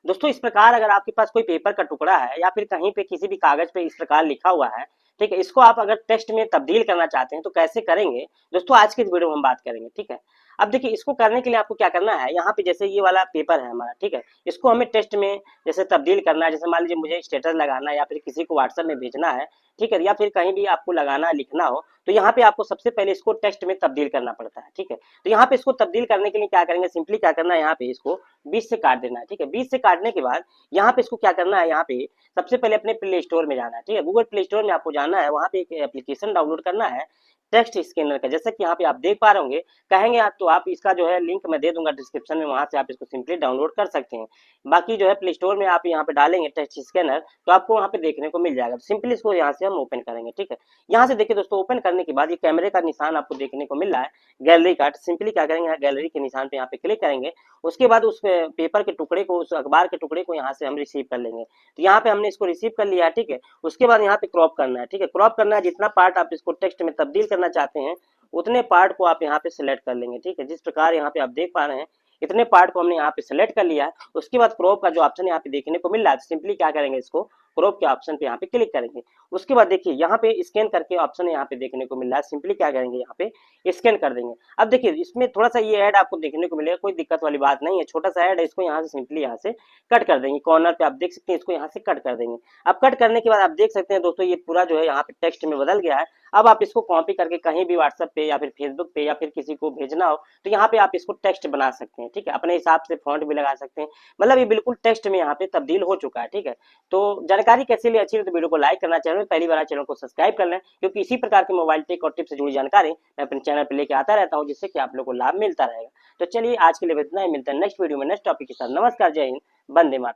दोस्तों इस प्रकार अगर आपके पास कोई पेपर का टुकड़ा है या फिर कहीं पे किसी भी कागज पे इस प्रकार लिखा हुआ है, ठीक है, इसको आप अगर टेक्स्ट में तब्दील करना चाहते हैं तो कैसे करेंगे दोस्तों, आज के इस वीडियो में हम बात करेंगे। ठीक है, अब देखिए इसको करने के लिए आपको क्या करना है, यहाँ पे जैसे ये वाला पेपर है हमारा, ठीक है, इसको हमें टेक्स्ट में जैसे तब्दील करना है। जैसे मान लीजिए मुझे स्टेटस लगाना है या फिर किसी को व्हाट्सएप में भेजना है, ठीक है, या फिर कहीं भी आपको लगाना है, लिखना हो, तो यहाँ पे आपको सबसे पहले इसको टेक्स्ट में तब्दील करना पड़ता है। ठीक है, तो यहाँ पे इसको तब्दील करने के लिए क्या करेंगे, सिंपली क्या करना है, यहाँ पे इसको 20 से काट देना है। ठीक है, 20 से काटने के बाद यहाँ पे इसको क्या करना है, यहाँ पे सबसे पहले अपने प्ले स्टोर में जाना है। ठीक है, गूगल प्ले स्टोर में आपको जाना है, वहाँ पे एक एप्लीकेशन डाउनलोड करना है टेक्स्ट स्कैनर का, जैसा कि यहाँ पे आप देख पा रहे होंगे। कहेंगे आप तो आप इसका जो है लिंक मैं दे दूंगा डिस्क्रिप्शन में, वहां से आप इसको सिंपली डाउनलोड कर सकते हैं। बाकी जो है प्ले स्टोर में आप यहाँ पे डालेंगे टेक्स्ट स्कैनर तो आपको वहाँ पे देखने को मिल जाएगा। सिंपली इसको यहाँ से हम ओपन करेंगे। ठीक है, यहाँ से देखिए दोस्तों, ओपन करने के बाद ये कैमरे का निशान आपको देखने को मिल रहा है, गैलरी का। सिंपली क्या करेंगे, यहाँ गैलरी के निशान पे यहाँ पे क्लिक करेंगे। उसके बाद उस पेपर के टुकड़े को, उस अखबार के टुकड़े को यहाँ से हम रिसीव कर लेंगे। तो यहाँ पे हमने इसको रिसीव कर लिया है। ठीक है, उसके बाद यहाँ पे क्रॉप करना है। ठीक है, क्रॉप करना है, जितना पार्ट आप इसको टेक्स्ट में तब्दील करना चाहते हैं उतने पार्ट को आप यहाँ पे सिलेक्ट कर लेंगे। ठीक है, जिस प्रकार यहाँ पे आप देख पा रहे हैं इतने पार्ट को हमने यहाँ पे सिलेक्ट कर लिया है। उसके बाद क्रॉप का जो ऑप्शन यहाँ पे देखने को मिल रहा है, सिंपली क्या करेंगे, इसको क्रॉप के ऑप्शन पे यहाँ पे क्लिक करेंगे। उसके बाद देखिए यहाँ पे स्कैन करके ऑप्शन यहाँ पे देखने को मिल रहा है, सिंपली क्या करेंगे, यहाँ पे स्कैन कर देंगे। अब देखिए इसमें थोड़ा सा ये ऐड आपको देखने को मिलेगा, कोई दिक्कत वाली बात नहीं है, छोटा सा ऐड है, इसको यहाँ से सिंपली यहाँ से कट कर देंगे। कॉर्नर पे आप देख सकते हैं, इसको यहाँ से कट कर देंगे। अब कट करने के बाद आप देख सकते हैं दोस्तों, ये पूरा जो है यहाँ पे टेक्स्ट में बदल गया है। अब आप इसको कॉपी करके कहीं भी व्हाट्सएप पे या फिर फेसबुक पे या फिर किसी को भेजना हो तो यहाँ पे आप इसको टेक्स्ट बना सकते हैं। ठीक है, अपने हिसाब से फॉन्ट भी लगा सकते हैं, मतलब ये बिल्कुल टेक्स्ट में यहाँ पे तब्दील हो चुका है। ठीक है, तो जानकारी कैसी लगी, अच्छी लगी तो वीडियो को लाइक करना, चैनल में पहली बार चैनल को सब्सक्राइब कर लें, क्योंकि इसी प्रकार के मोबाइल टेक और टिप्स से जुड़ी जानकारी मैं अपने चैनल पर लेके आता रहता हूँ, जिससे कि आप लोग को लाभ मिलता रहेगा। तो चलिए आज के लिए इतना ही, मिलता है नेक्स्ट वीडियो में नेक्स्ट टॉपिक के साथ। नमस्कार, जय हिंद, वंदे मातरम।